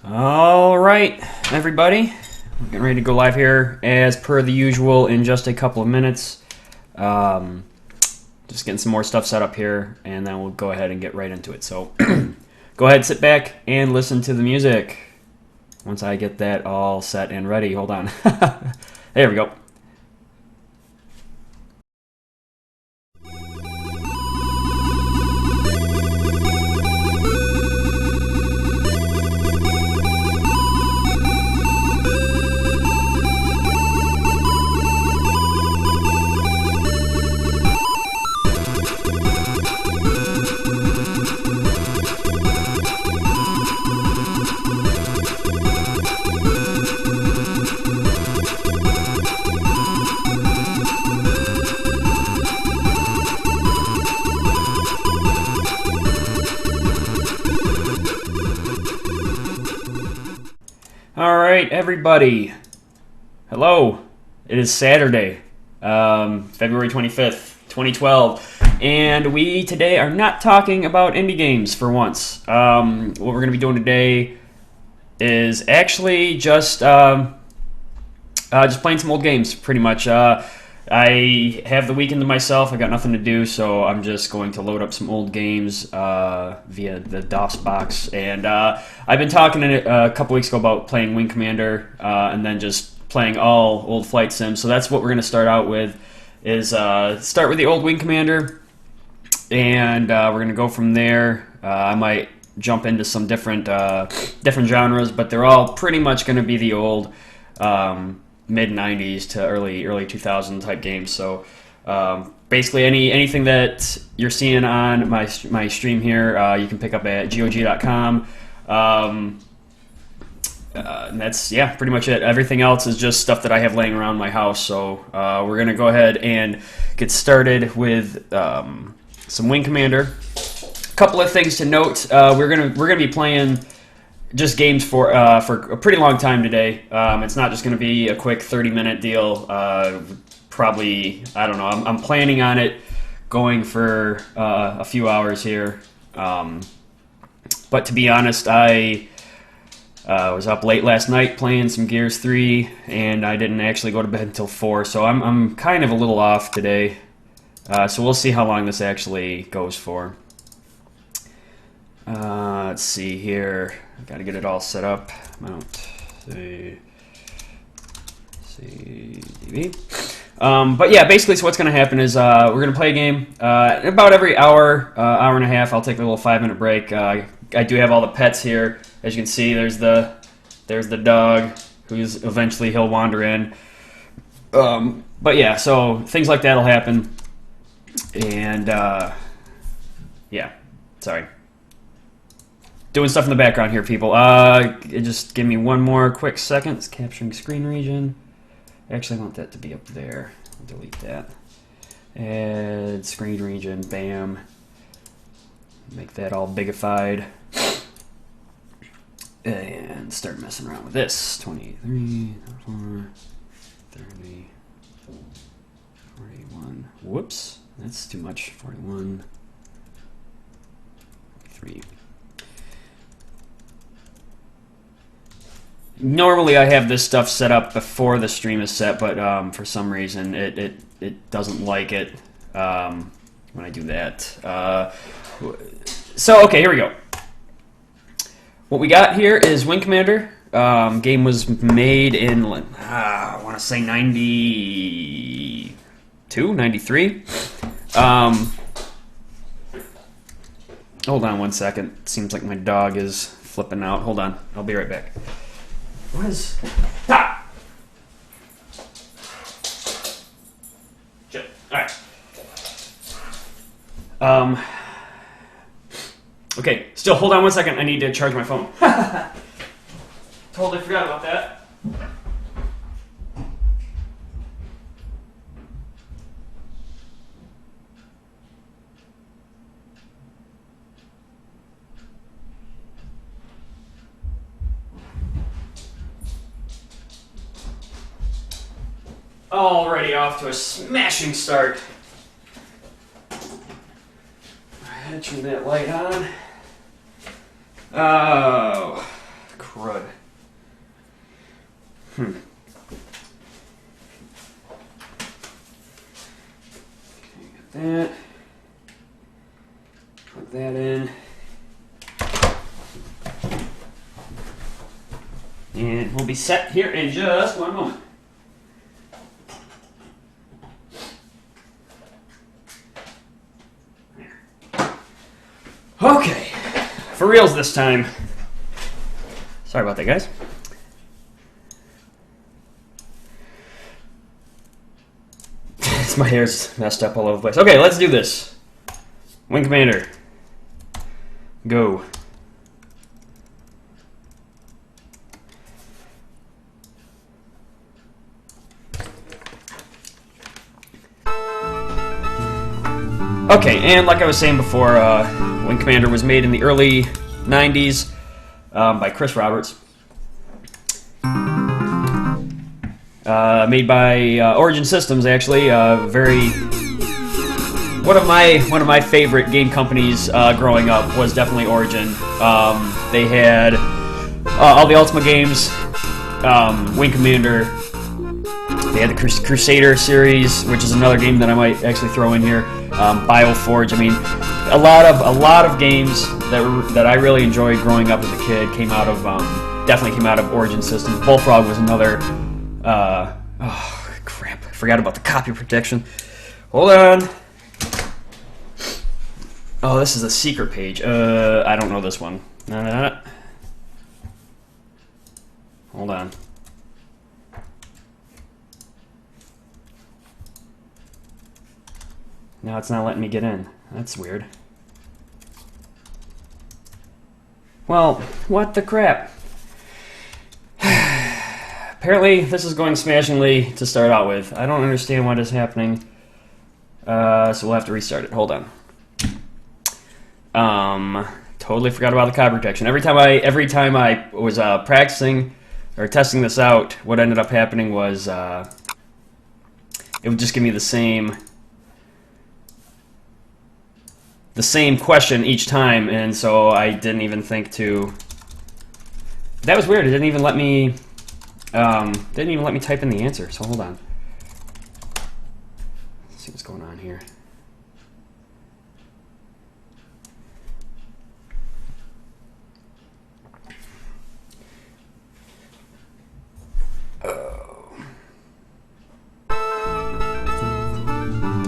All right, everybody. We're getting ready to go live here as per the usual in just a couple of minutes. Just getting some more stuff set up here, and then we'll go ahead and get right into it. So go ahead, sit back, and listen to the music. Once I get that all set and ready, hold on. There we go. All right, everybody. Hello. It is Saturday, February 25th, 2012, and we today are not talking about indie games for once. What we're going to be doing today is actually just playing some old games, pretty much. I have the weekend to myself. I got nothing to do, so I'm just going to load up some old games via the DOS box. And I've been talking a couple weeks ago about playing Wing Commander and then just playing all old flight sims. So that's what we're going to start out with. Is start with the old Wing Commander, and we're going to go from there. I might jump into some different genres, but they're all pretty much going to be the old. Mid 90s to early 2000 type games. So basically anything that you're seeing on my stream here, you can pick up at GOG.com. And that's pretty much it. Everything else is just stuff that I have laying around my house. So we're gonna go ahead and get started with some Wing Commander. A couple of things to note: we're gonna be playing just games for a pretty long time today. It's not just going to be a quick 30-minute deal. Probably, I don't know. I'm planning on it going for a few hours here. But to be honest, I was up late last night playing some Gears 3, and I didn't actually go to bed until 4. So I'm kind of a little off today. So we'll see how long this actually goes for. Let's see here. I gotta get it all set up. Mount CDB. But yeah, basically, so what's gonna happen is we're gonna play a game. About every hour, hour and a half, I'll take a little 5-minute break. I do have all the pets here. As you can see, there's the dog, who's eventually he'll wander in. But yeah, so things like that'll happen. And yeah, sorry. Doing stuff in the background here, people. Just give me one more quick second. It's capturing screen region. Actually, I want that to be up there. I'll delete that. Add screen region. Bam. Make that all bigified. And start messing around with this. 23, 24, 30, 41. Whoops. That's too much. 41. 3. Normally I have this stuff set up before the stream is set, but for some reason it doesn't like it when I do that. So okay, here we go. What we got here is Wing Commander. Game was made in I want to say 92, 93. Hold on one second. Seems like my dog is flipping out. Hold on, I'll be right back. What is... Stop! Shit. Alright. Okay, still hold on one second. I need to charge my phone. Totally forgot about that. Already off to a smashing start. Turn that light on. Oh, crud. Get that. Plug that in. And we'll be set here in just one moment. Okay, for reals this time. Sorry about that, guys. My hair's messed up all over the place. Okay, let's do this. Wing Commander. Go. Okay, and like I was saying before, Wing Commander was made in the early 90s by Chris Roberts. Made by Origin Systems, actually. One of my favorite game companies growing up was definitely Origin. They had all the Ultima games, Wing Commander. They had the Crusader series, which is another game that I might actually throw in here. BioForge. I mean, a lot of games that I really enjoyed growing up as a kid definitely came out of Origin Systems. Bullfrog was another. Oh crap! I forgot about the copy protection. Hold on. Oh, this is a secret page. I don't know this one. Hold on. Now it's not letting me get in. That's weird. Well, what the crap? Apparently, this is going smashingly to start out with. I don't understand why this is happening. So we'll have to restart it. Hold on. Totally forgot about the copy protection. Every time I was practicing or testing this out, what ended up happening was it would just give me the same question each time, and so I didn't even think to. That was weird. It didn't even let me. Type in the answer. So hold on. Let's see what's going on here.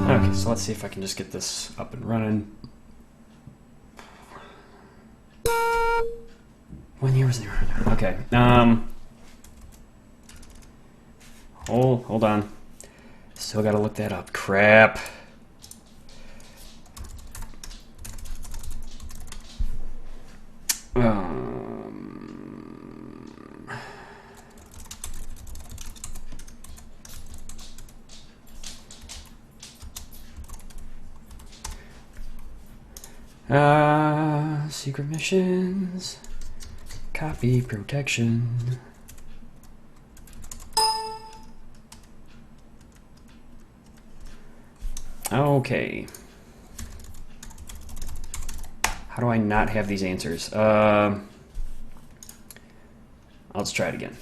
Okay, so let's see if I can just get this up and running. When year was the okay. Hold on. Still gotta look that up. Crap. Secret missions. Copy protection. Okay. How do I not have these answers? Let's try it again.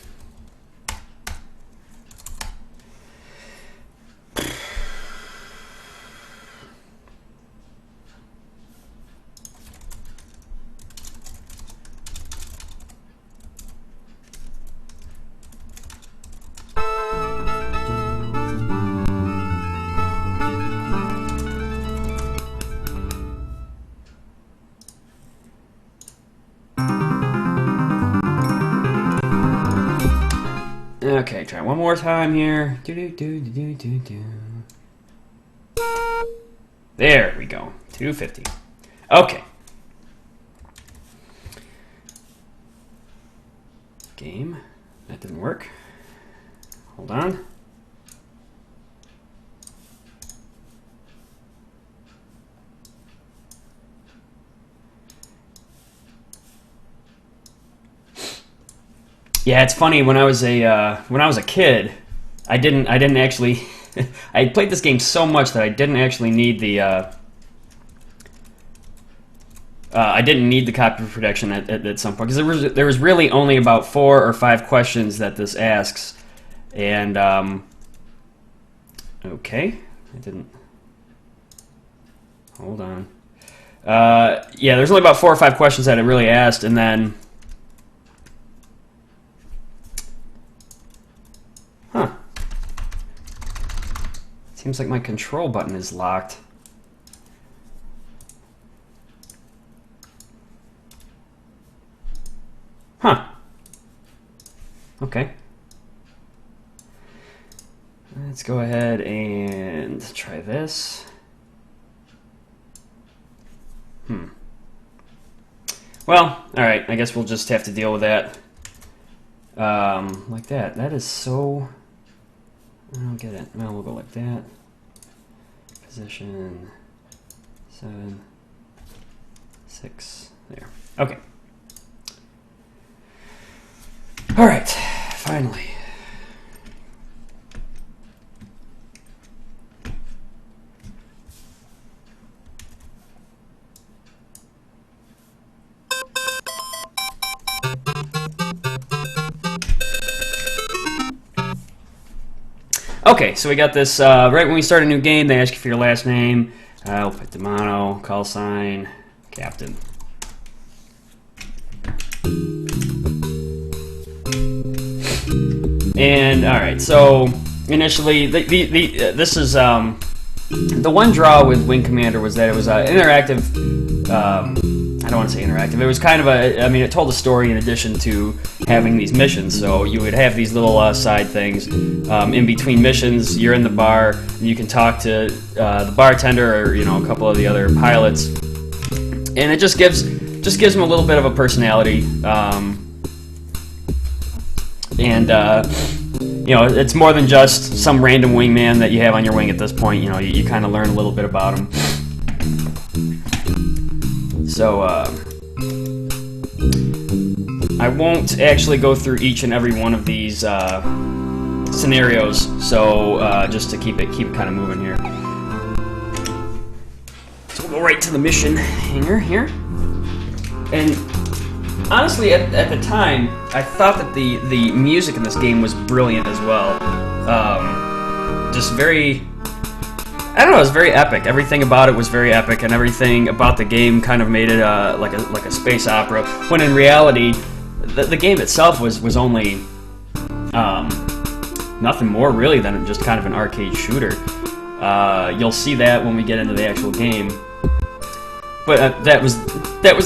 Okay, try one more time here. There we go. 250. Okay. Game. That didn't work. Hold on. Yeah, it's funny. When I was a kid, I didn't actually. I played this game so much that I didn't actually need the I didn't need the copy protection at some point because there was really only about 4 or 5 questions that this asks, and okay, I didn't. Hold on. Yeah, there's only about 4 or 5 questions that it really asked, and then, seems like my control button is locked. Okay. Let's go ahead and try this. Well, alright, I guess we'll just have to deal with that. Like that. That is so... I don't get it. Well, we'll go like that. Position 7, 6. There. Okay. Alright, finally. Okay, so we got this, right when we start a new game, they ask you for your last name. I'll put Domano, call sign, Captain. And, alright, so initially, this is, the one draw with Wing Commander was that it was interactive, I don't want to say interactive, it was kind of I mean, it told a story in addition to having these missions, so you would have these little side things. In between missions, you're in the bar, and you can talk to the bartender or, you know, a couple of the other pilots, and it just gives them a little bit of a personality, you know, it's more than just some random wingman that you have on your wing at this point. You know, you kind of learn a little bit about him. So, I won't actually go through each and every one of these scenarios. So, just to keep it kind of moving here. So we'll go right to the mission hangar here. And honestly, at the time, I thought that the music in this game was brilliant as well. Just very... I don't know, it was very epic. Everything about it was very epic, and everything about the game kind of made it like a space opera, when in reality, the game itself was only nothing more really than just kind of an arcade shooter. You'll see that when we get into the actual game. But that was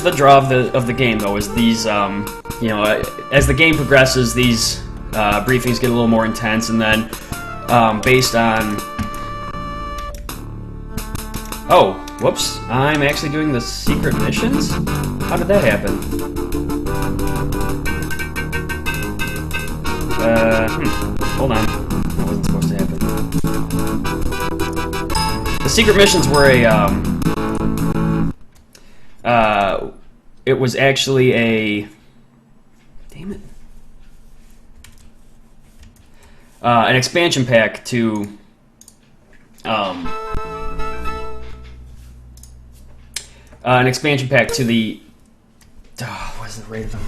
the draw of the game, though, is these, you know, as the game progresses, these briefings get a little more intense, and then based on... Oh, whoops, I'm actually doing the secret missions? How did that happen? Hold on. That wasn't supposed to happen. The secret missions were it was actually a... Damn it. An expansion pack to... an expansion pack to the... what is the rate of the...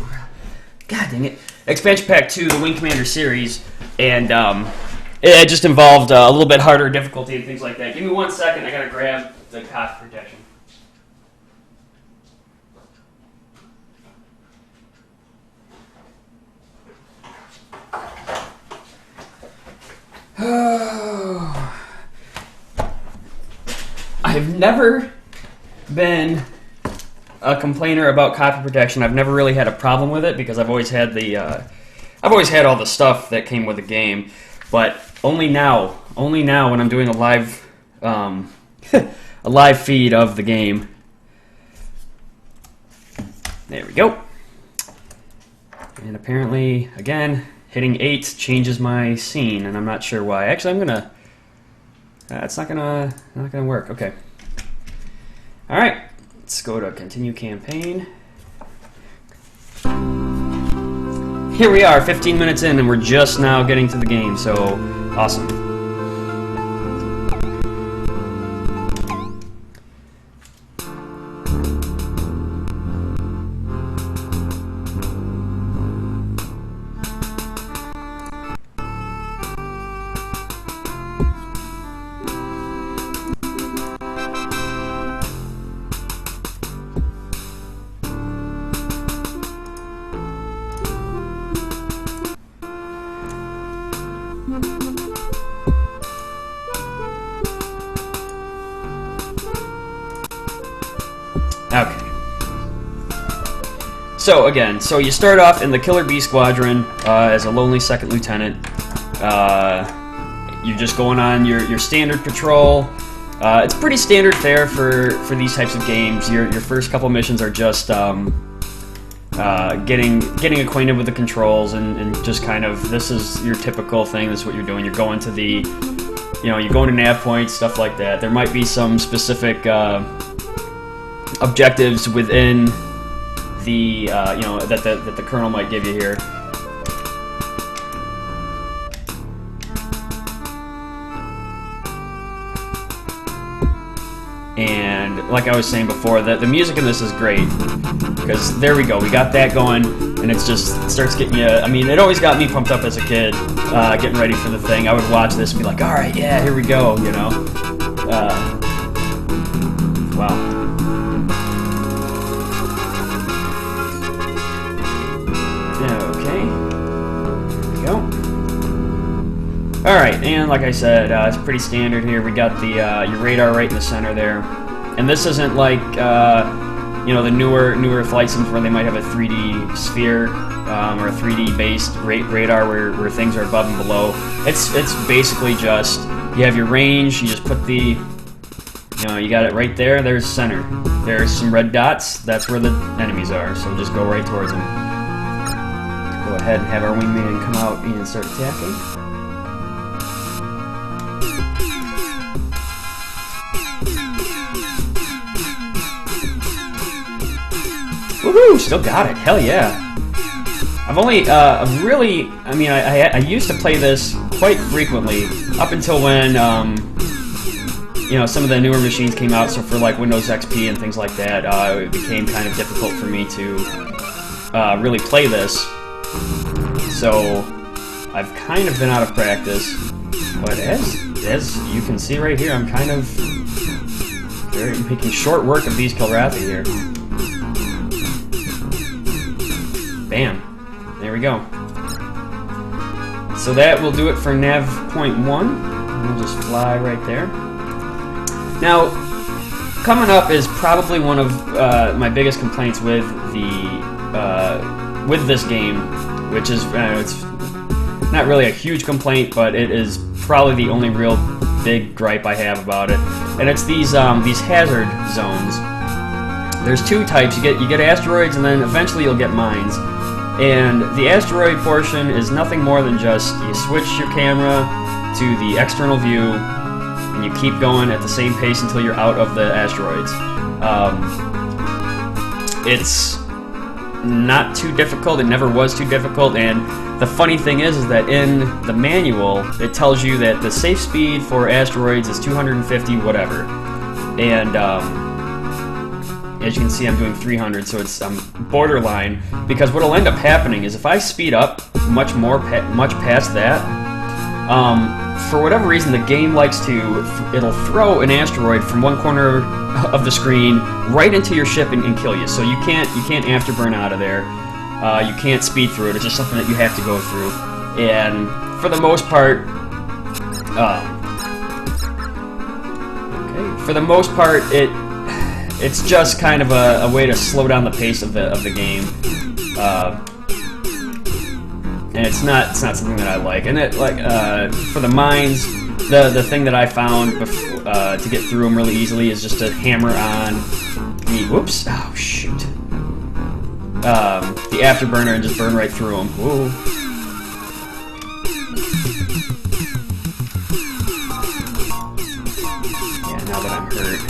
God dang it. Expansion pack to the Wing Commander series, and it just involved a little bit harder difficulty and things like that. Give me 1 second, I gotta grab the copy protection. I've never been a complainer about copy protection. I've never really had a problem with it because I've always had all the stuff that came with the game. But only now when I'm doing a live a live feed of the game. There we go. And apparently, again, hitting 8 changes my scene, and I'm not sure why. Actually, I'm gonna. It's not gonna work. Okay. All right. Let's go to continue campaign. Here we are, 15 minutes in, and we're just now getting to the game. So awesome. Okay. So again, so you start off in the Killer Bee Squadron as a lonely second lieutenant. You're just going on your standard patrol. It's pretty standard fare for these types of games. Your first couple missions are just getting acquainted with the controls and just kind of, this is your typical thing. This is what you're doing. You're going to the, you're going to nav points, stuff like that. There might be some specific objectives within the that the colonel might give you here. And like I was saying before, the music in this is great, because there we go, we got that going, and it starts getting you. I mean, it always got me pumped up as a kid, getting ready for the thing. I would watch this and be like, all right, yeah, here we go, wow. Alright, and like I said, it's pretty standard here. We got the your radar right in the center there. And this isn't like, the newer flight sims where they might have a 3D sphere or a 3D based radar where things are above and below. It's basically just, you have your range, you just put the, you got it right there, there's center. There's some red dots, that's where the enemies are, so just go right towards them. Go ahead and have our wingman come out and start attacking. Woohoo! Still got it. Hell yeah. I've only, I used to play this quite frequently up until when, some of the newer machines came out. So for like Windows XP and things like that, it became kind of difficult for me to really play this. So I've kind of been out of practice. But as you can see right here, I'm kind of making short work of these Kilrathi here. Bam. There we go. So that will do it for nav point 1. We'll just fly right there. Now, coming up is probably one of my biggest complaints with this game, which is it's not really a huge complaint, but it is probably the only real big gripe I have about it, and it's these hazard zones. There's two types. You get asteroids, and then eventually you'll get mines. And the asteroid portion is nothing more than just you switch your camera to the external view, and you keep going at the same pace until you're out of the asteroids. It's not too difficult. It never was too difficult. And the funny thing is that in the manual, it tells you that the safe speed for asteroids is 250 whatever. And as you can see, I'm doing 300, so it's borderline. Because what'll end up happening is if I speed up much past that, for whatever reason, the game likes to, it'll throw an asteroid from one corner of the screen right into your ship and kill you. So you can't afterburn out of there. You can't speed through it. It's just something that you have to go through. And for the most part, it's just kind of a way to slow down the pace of the game, and it's not something that I like. And it for the mines, the thing that I found to get through them really easily is just to hammer on the the afterburner and just burn right through them. Whoa. Yeah, now that I'm hurt.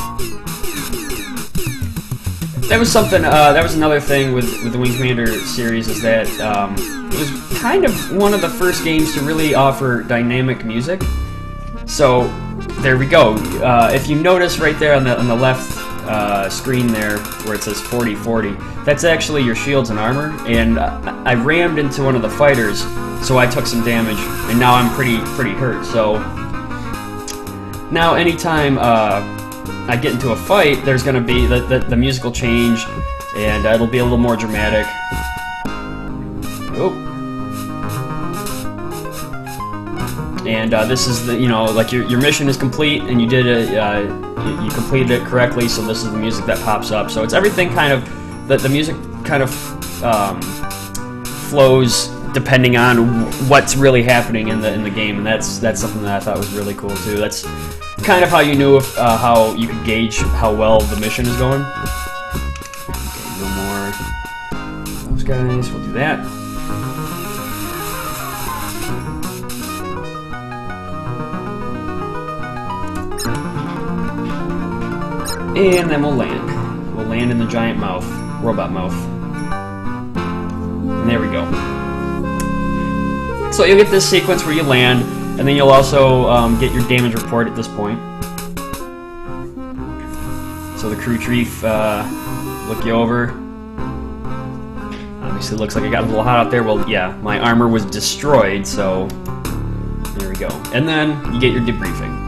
That was something. That was another thing with the Wing Commander series, is that it was kind of one of the first games to really offer dynamic music. So there we go. If you notice right there on the left screen there, where it says 4040, that's actually your shields and armor. And I rammed into one of the fighters, so I took some damage, and now I'm pretty hurt. So now anytime I get into a fight, there's going to be the music will change, and it'll be a little more dramatic. Oh. and this is the, like your mission is complete, and you did it, you completed it correctly. So this is the music that pops up. So it's everything kind of, the music kind of flows depending on what's really happening in the game, and that's something that I thought was really cool too. That's kind of how you knew how you could gauge how well the mission is going. Okay, no more those guys. We'll do that. And then we'll land. We'll land in the giant mouth, robot mouth. And there we go. So you'll get this sequence where you land, and then you'll also get your damage report at this point. So the crew chief look you over. Obviously looks like it got a little hot out there. Well, yeah, my armor was destroyed, so there we go. And then you get your debriefing.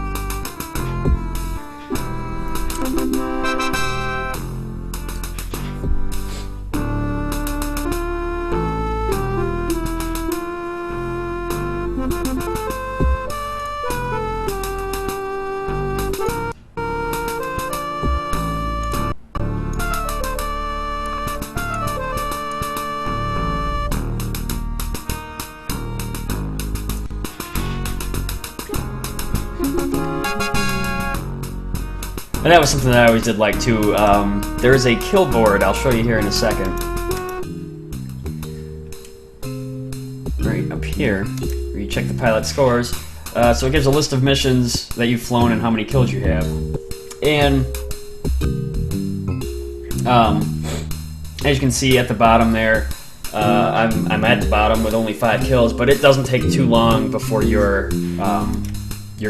And that was something that I always did like too. There is a kill board, I'll show you here in a second. Right up here, where you check the pilot scores. So it gives a list of missions that you've flown and how many kills you have. And as you can see at the bottom there, I'm at the bottom with only 5 kills, but it doesn't take too long before you're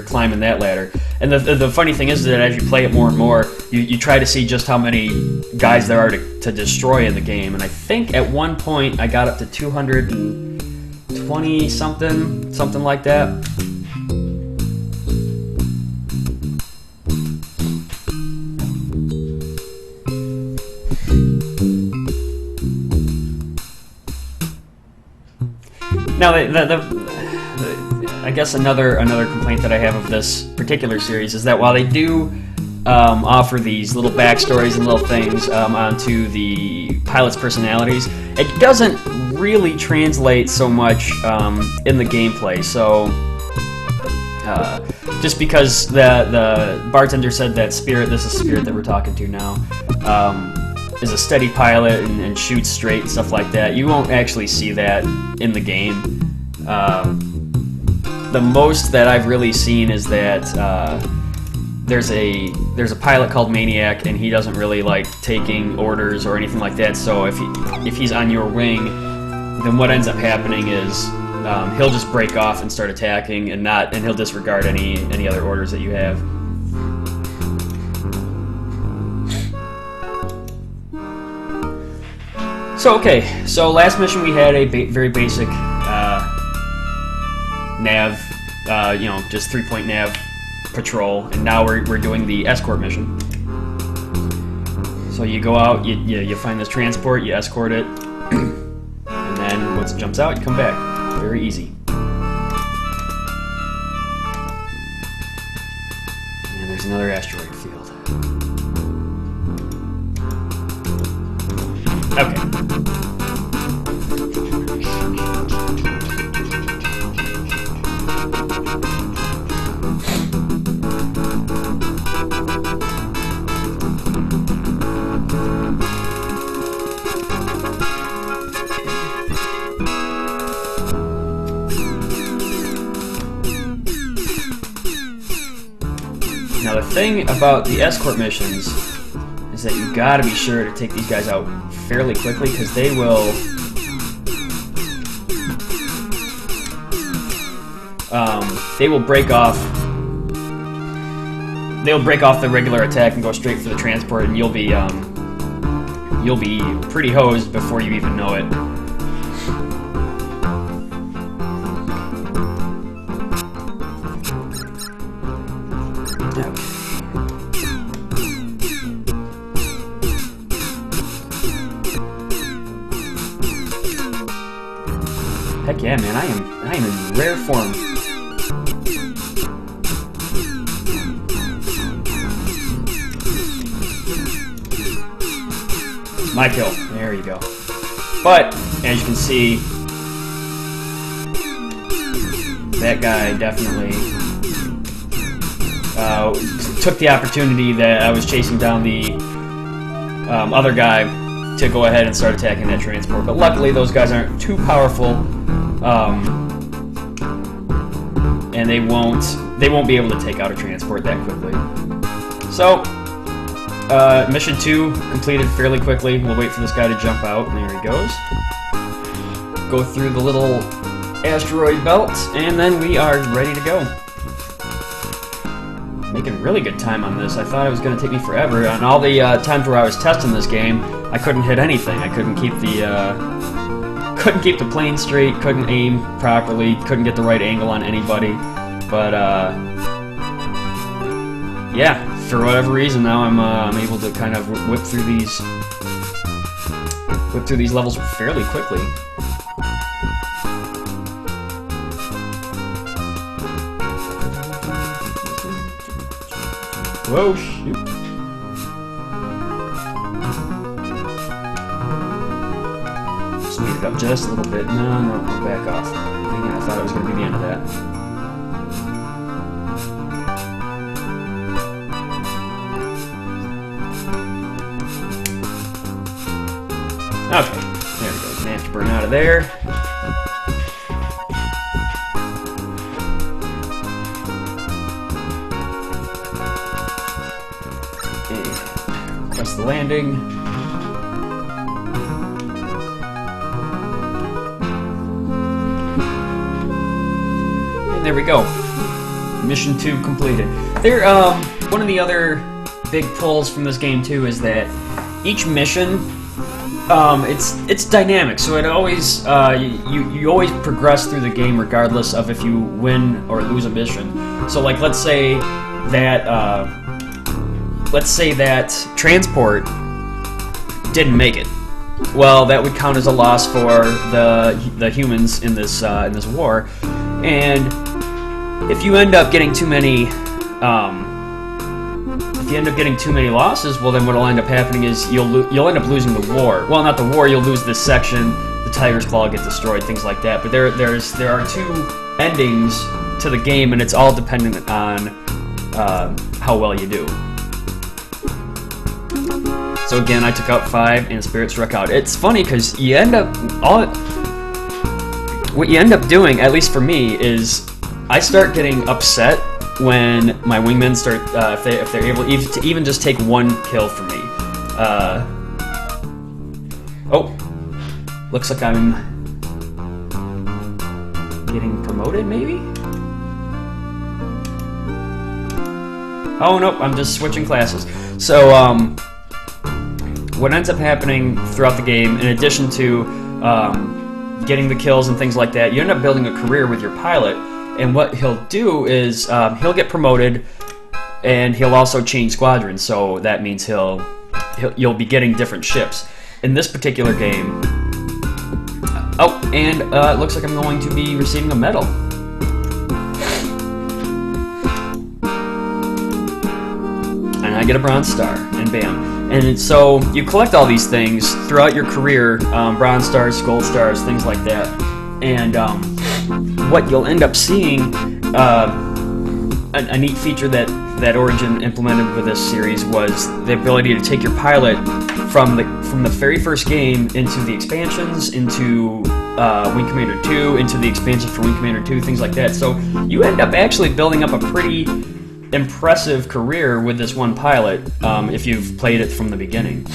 climbing that ladder. And the funny thing is that as you play it more and more, you try to see just how many guys there are to destroy in the game. And I think at one point I got up to 220 something like that. Now, I guess another complaint that I have of this particular series is that while they do offer these little backstories and little things onto the pilots' personalities, it doesn't really translate so much in the gameplay. So just because the bartender said that Spirit, this is Spirit that we're talking to now, is a steady pilot and shoots straight and stuff like that, you won't actually see that in the game. The most that I've really seen is that there's a pilot called Maniac, and he doesn't really like taking orders or anything like that. So if he's on your wing, then what ends up happening is he'll just break off and start attacking, and he'll disregard any other orders that you have. So okay, so last mission we had a very basic nav, just 3-point nav patrol, and now we're doing the escort mission. So you go out, you find this transport, you escort it, and then once it jumps out, you come back. Very easy. And there's another asteroid field. Okay. Now the thing about the escort missions is that you gotta be sure to take these guys out fairly quickly, because they will break off. They'll break off the regular attack and go straight for the transport, and you'll be pretty hosed before you even know it. Heck yeah, man! I am in rare form. My kill. There you go. But, as you can see, that guy definitely took the opportunity that I was chasing down the other guy to go ahead and start attacking that transport. But luckily, those guys aren't too powerful, and they won't be able to take out a transport that quickly. So, mission 2 completed fairly quickly. We'll wait for this guy to jump out, and there he goes. Go through the little asteroid belt, and then we are ready to go. Making really good time on this. I thought it was going to take me forever. On all the times where I was testing this game, I couldn't hit anything. I couldn't keep the plane straight, couldn't aim properly, couldn't get the right angle on anybody. But yeah, for whatever reason, now I'm able to kind of whip through these levels fairly quickly. Whoa, shoot. Speed it up just a little bit. No, back off. I thought it was going to be the end of that. Okay, there we go. Gonna have to burn out of there. Press the landing. And there we go. Mission 2 completed. There, one of the other big pulls from this game too is that each mission, it's dynamic. So it always, you always progress through the game regardless of if you win or lose a mission. So like, let's say that transport didn't make it. Well, that would count as a loss for the humans in this war. And if you end up getting too many losses, well, then what'll end up happening is you'll end up losing the war. Well, not the war. You'll lose this section. The Tiger's Claw will get destroyed, things like that. But there are 2 endings to the game, and it's all dependent on how well you do. So again, I took out 5 and Spirit struck out. It's funny because what you end up doing, at least for me, is I start getting upset when my wingmen start if they're able to even just take 1 kill from me. Oh, looks like I'm getting promoted, maybe? Oh nope, I'm just switching classes. So what ends up happening throughout the game, in addition to getting the kills and things like that, you end up building a career with your pilot, and what he'll do is he'll get promoted, and he'll also change squadrons, so that means you'll be getting different ships. In this particular game, oh, and it looks like I'm going to be receiving a medal. And I get a bronze star, and bam. And so you collect all these things throughout your career, bronze stars, gold stars, things like that. And what you'll end up seeing, a neat feature that Origin implemented with this series was the ability to take your pilot from the very first game into the expansions, into Wing Commander 2, into the expansion for Wing Commander 2, things like that. So you end up actually building up a pretty impressive career with this one pilot if you've played it from the beginning.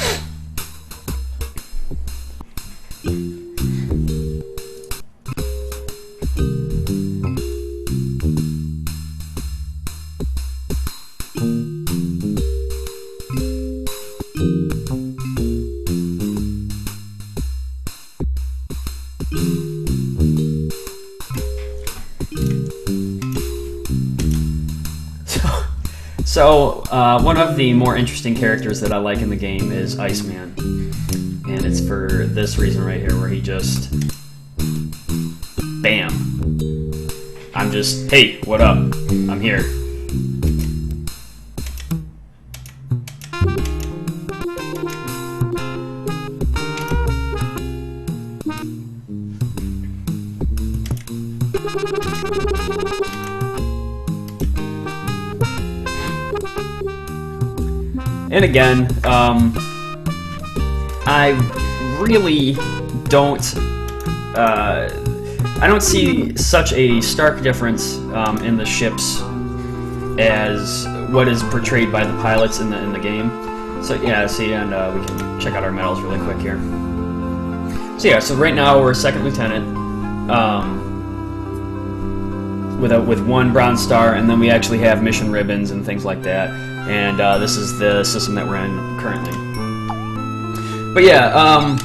So, one of the more interesting characters that I like in the game is Iceman. And it's for this reason right here, where he just... Bam. I'm just, hey, what up? I'm here. And again, I really don't. I don't see such a stark difference in the ships as what is portrayed by the pilots in the game. So yeah, see, and we can check out our medals really quick here. So yeah, so right now we're second lieutenant with one bronze star, and then we actually have mission ribbons and things like that. And this is the system that we're in currently. But yeah,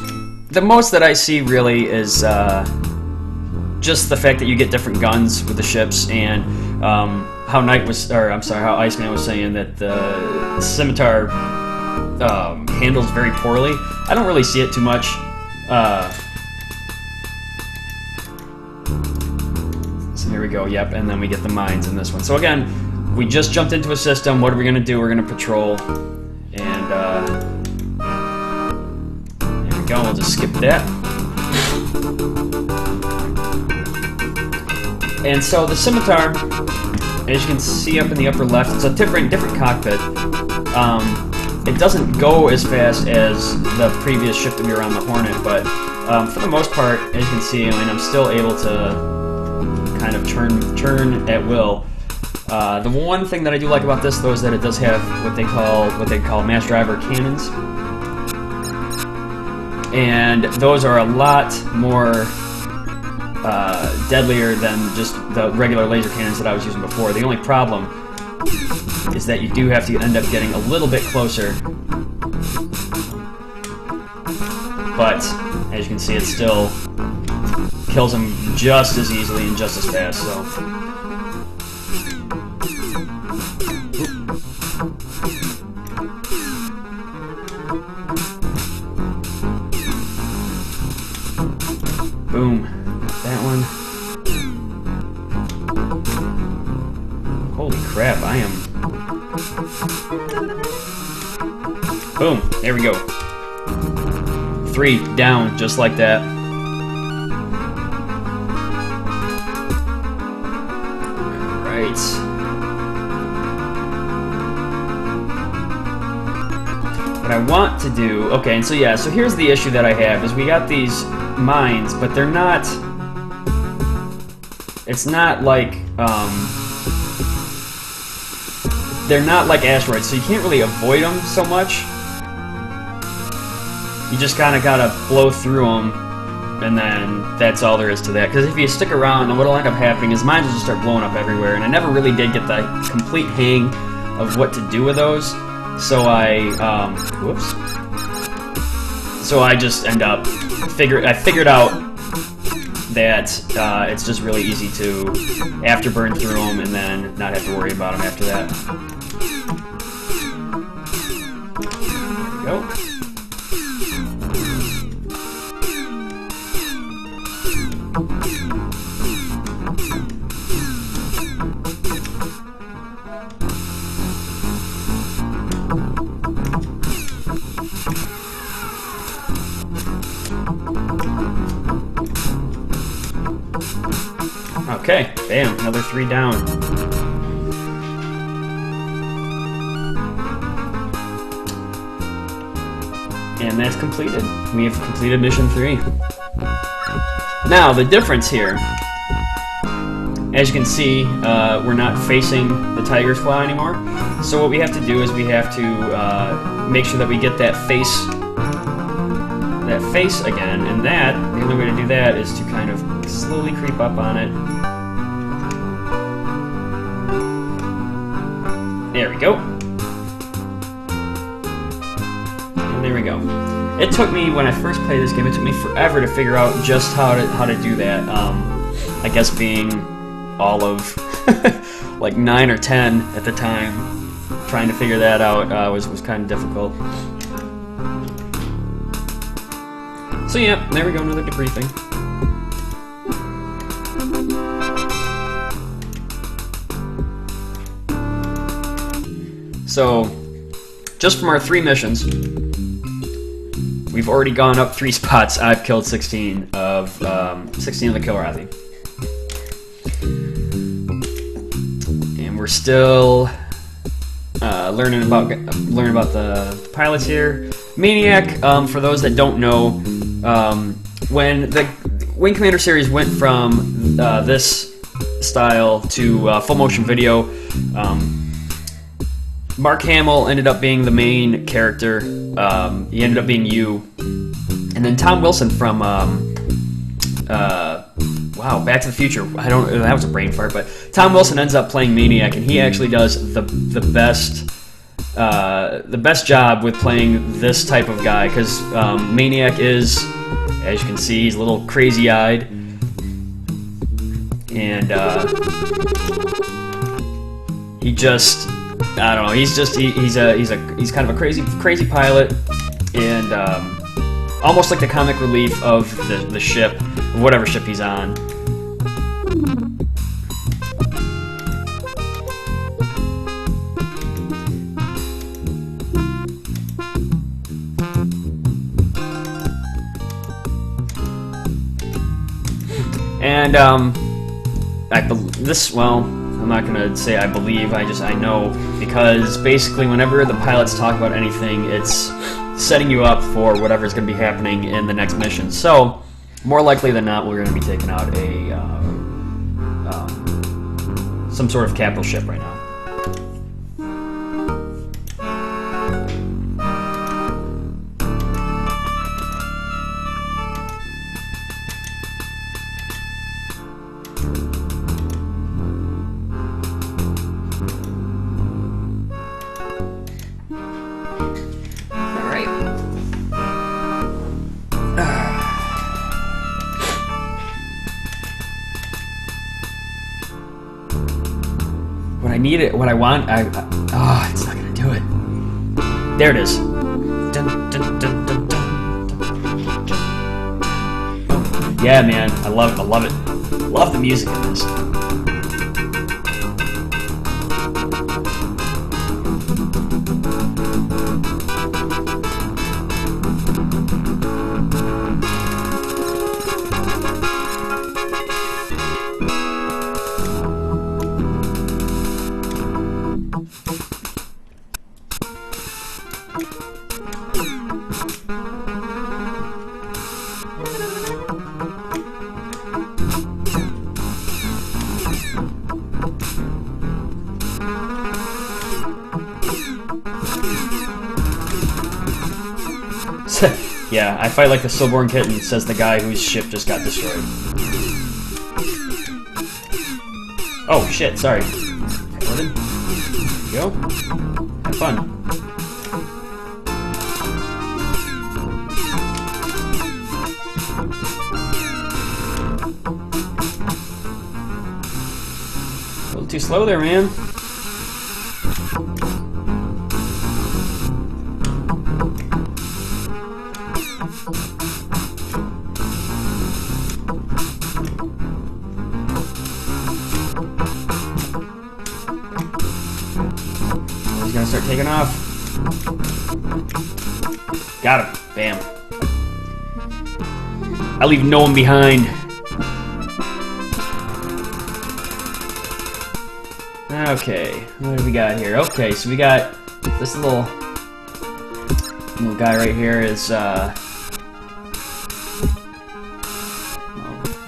the most that I see really is just the fact that you get different guns with the ships, and how how Iceman was saying that the scimitar handles very poorly. I don't really see it too much. So here we go. Yep, and then we get the mines in this one. So again, we just jumped into a system. What are we gonna do? We're gonna patrol, and there we go. We'll just skip that. And so the scimitar, as you can see up in the upper left, it's a different cockpit. It doesn't go as fast as the previous ship that we were on, the Hornet, but for the most part, as you can see, I mean, I'm still able to kind of turn at will. The one thing that I do like about this, though, is that it does have what they call mass driver cannons, and those are a lot more deadlier than just the regular laser cannons that I was using before. The only problem is that you do have to end up getting a little bit closer, but as you can see, it still kills them just as easily and just as fast. So. Boom. That one. Holy crap, I am... Boom, there we go. 3 down, just like that. Alright. What I want to do... Okay, and so yeah, so here's the issue that I have, is we got these mines, but they're not... It's not like, they're not like asteroids, so you can't really avoid them so much. You just kind of gotta blow through them, and then that's all there is to that. Because if you stick around, then what'll end up happening is mines will just start blowing up everywhere, and I never really did get the complete hang of what to do with those. So I, whoops. So I just end up, I figured out that it's just really easy to afterburn through them and then not have to worry about them after that. There we go. Okay, bam, another 3 down. And that's completed. We have completed mission 3. Now, the difference here, as you can see, we're not facing the Tiger's Claw anymore. So what we have to do is we have to make sure that we get that face again, and that, the only way to do that is to kind of slowly creep up on it. There we go. And there we go. It took me, when I first played this game, it took me forever to figure out just how to do that. I guess being all of like 9 or 10 at the time, trying to figure that out was kind of difficult. So yeah, there we go, another debriefing. So, just from our 3 missions, we've already gone up 3 spots. I've killed 16 of the Kilrathi. We're still learning about the pilots here. Maniac, for those that don't know, when the Wing Commander series went from this style to full motion video, Mark Hamill ended up being the main character. He ended up being you, and then Tom Wilson from Back to the Future. That was a brain fart, but Tom Wilson ends up playing Maniac, and he actually does the best job with playing this type of guy, because Maniac is, as you can see, he's a little crazy-eyed, and he just, I don't know, he's kind of a crazy pilot, and almost like the comic relief of the ship, whatever ship he's on. And I'm not gonna say I believe, I know, because basically whenever the pilots talk about anything, it's setting you up for whatever's gonna be happening in the next mission. So, more likely than not, we're gonna be taking out some sort of capital ship right now. When I need it, what I want, it's not gonna do it. There it is. Dun, dun, dun, dun, dun, dun. Yeah, man, I love it. Love the music in this. Yeah, I fight like the stillborn kitten, says the guy whose ship just got destroyed. Oh shit, sorry. There you go. Have fun. A little too slow there, man. He's gonna start taking off. Got him. Bam. I leave no one behind. Okay, what do we got here? Okay, so we got this little guy right here is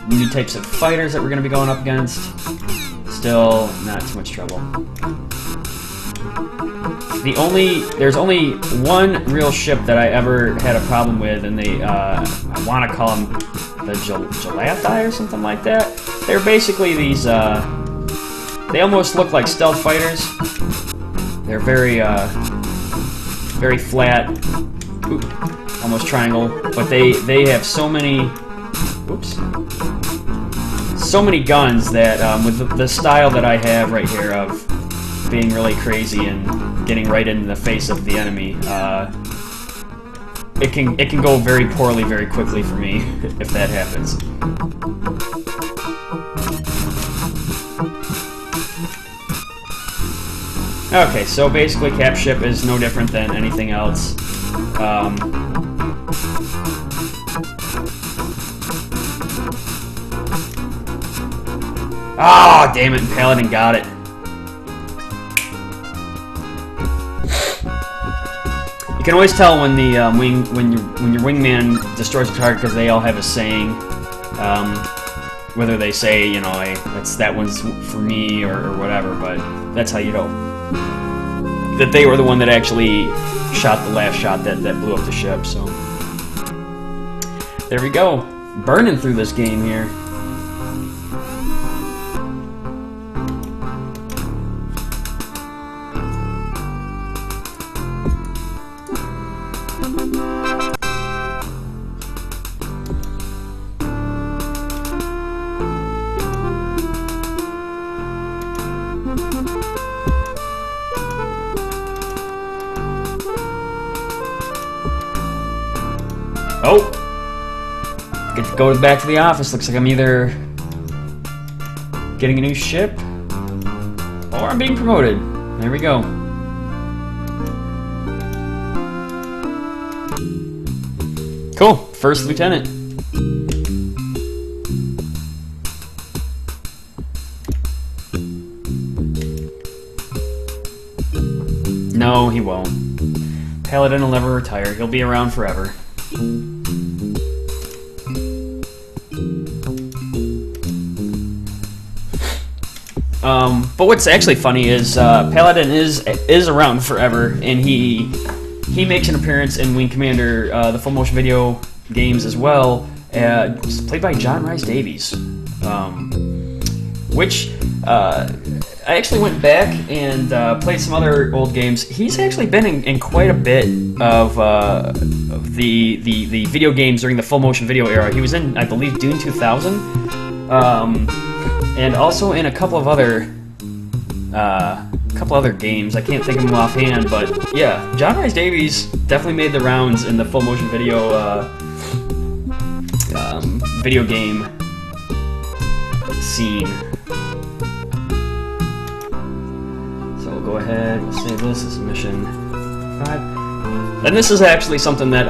new types of fighters that we're gonna be going up against. Still not too much trouble. There's only one real ship that I ever had a problem with, and I want to call them the Gameathon or something like that. They're basically these, they almost look like stealth fighters. They're very flat, almost triangle, but they have so many guns that with the style that I have right here of being really crazy and getting right in the face of the enemy, it can go very poorly very quickly for me if that happens. Okay, so basically Cap Ship is no different than anything else. Ah, damn it, Paladin got it. You can always tell when the when your wingman destroys a target because they all have a saying. Whether they say, you know, hey, that one's for me or whatever, but that's how you know that they were the one that actually shot the last shot that blew up the ship. So there we go, burning through this game here. Oh! Get to go back to the office. Looks like I'm either getting a new ship or I'm being promoted. There we go. Cool. First lieutenant. No, he won't. Paladin will never retire. He'll be around forever. But what's actually funny is Paladin is around forever, and he makes an appearance in Wing Commander, the full motion video games as well, played by John Rhys Davies, which I actually went back and played some other old games. He's actually been in quite a bit of the video games during the full motion video era. He was in, I believe, Dune 2000, and also in a couple of other games. I can't think of them offhand, but yeah, John Rhys Davies definitely made the rounds in the full motion video video game scene. Go ahead, we'll save this as mission 5. And this is actually something that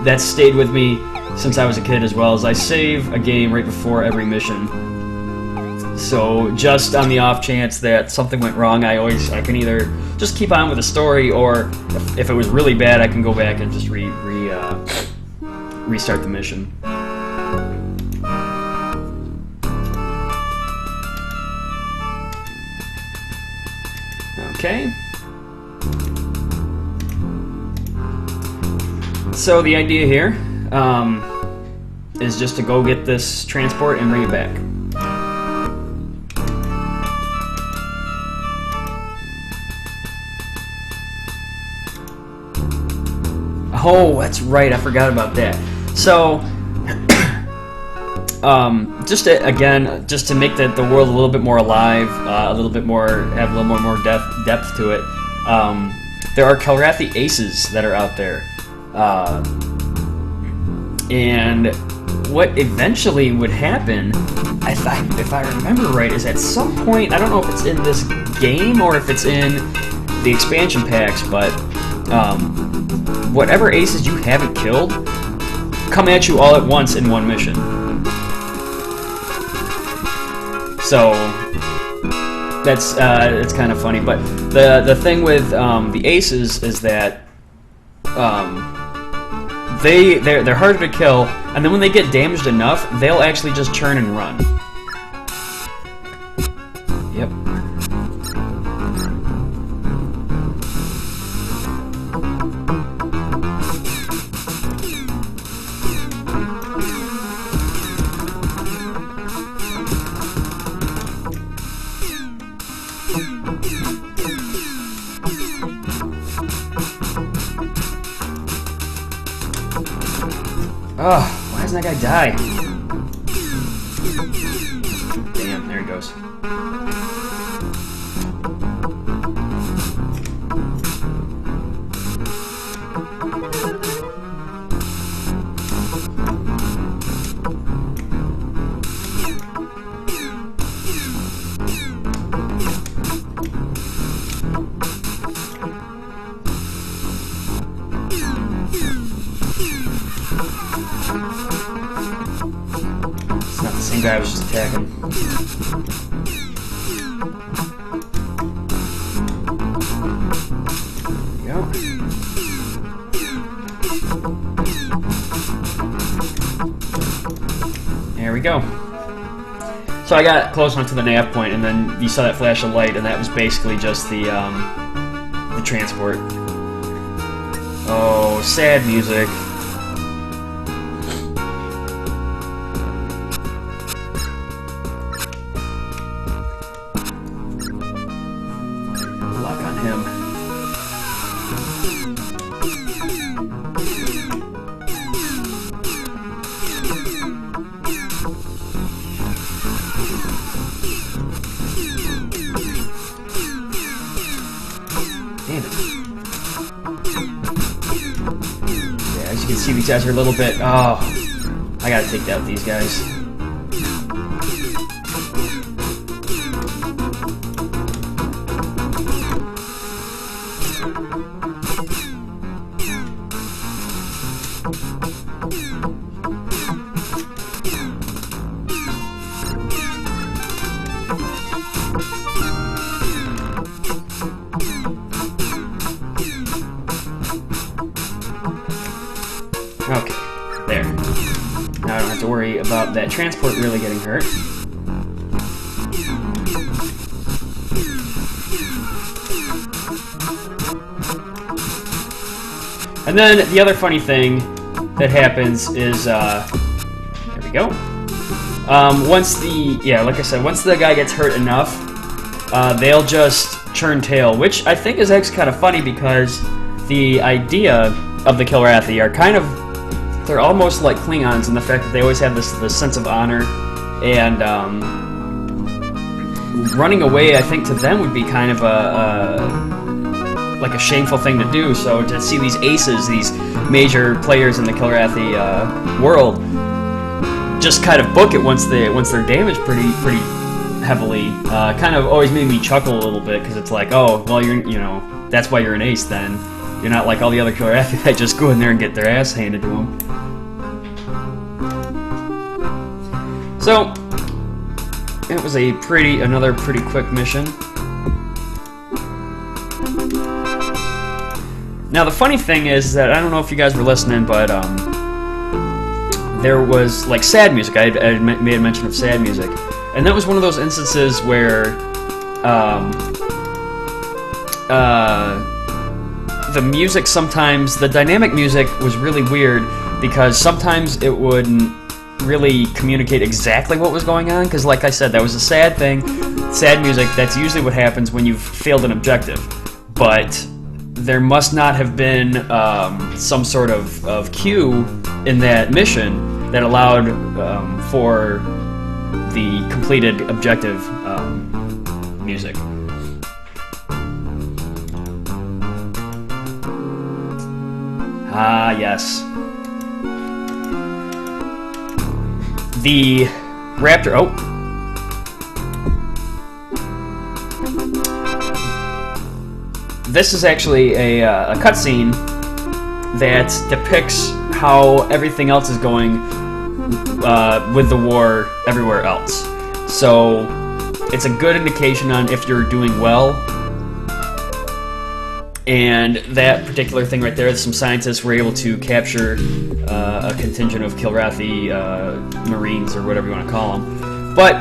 that stayed with me since I was a kid as well, as I save a game right before every mission. So just on the off chance that something went wrong, I can either just keep on with the story, or if it was really bad, I can go back and just restart the mission. Okay. So the idea here is just to go get this transport and bring it back. Oh, that's right, I forgot about that. So, just to make the world a little bit more alive, have a little more depth to it. There are Kilrathi aces that are out there, and what eventually would happen, if I remember right, is at some point, I don't know if it's in this game or if it's in the expansion packs, but whatever aces you haven't killed come at you all at once in one mission. So that's it's kind of funny, but the thing with the aces is that they're harder to kill, and then when they get damaged enough, they'll actually just turn and run. Yep. Oh, why doesn't that guy die? Damn, there he goes. It's not the same guy I was just attacking. There we go. go. So I got close enough to the nav point, and then you saw that flash of light, and that was basically just the transport. Oh, sad music. Lock on him. Damn it. Yeah, as you can see, these guys are a little bit... Oh, I gotta take out these guys. Okay, there. Now I don't have to worry about that transport really getting hurt. And then the other funny thing that happens is, there we go. Once like I said, once the guy gets hurt enough, they'll just turn tail, which I think is actually kind of funny because the idea of the Kilrathi are kind of, they're almost like Klingons in the fact that they always have this sense of honor, and running away, I think, to them would be kind of like a shameful thing to do. So to see these aces, these major players in the Kilrathi world, just kind of book it once they're damaged pretty heavily, kind of always made me chuckle a little bit, because it's like, oh, well, that's why you're an ace then. You're not like all the other Kilrathi that just go in there and get their ass handed to them. So, it was another pretty quick mission. Now the funny thing is that, I don't know if you guys were listening, but there was like sad music. I had made a mention of sad music, and that was one of those instances where the music sometimes, the dynamic music was really weird, because sometimes it wouldn't really communicate exactly what was going on, because like I said, that was a sad thing, sad music. That's usually what happens when you've failed an objective, but there must not have been some sort of cue in that mission that allowed for the completed objective music. Ah, yes. The raptor... Oh. This is actually a cutscene that depicts how everything else is going with the war everywhere else. So it's a good indication on if you're doing well. And that particular thing right there, some scientists were able to capture a contingent of Kilrathi Marines, or whatever you want to call them. But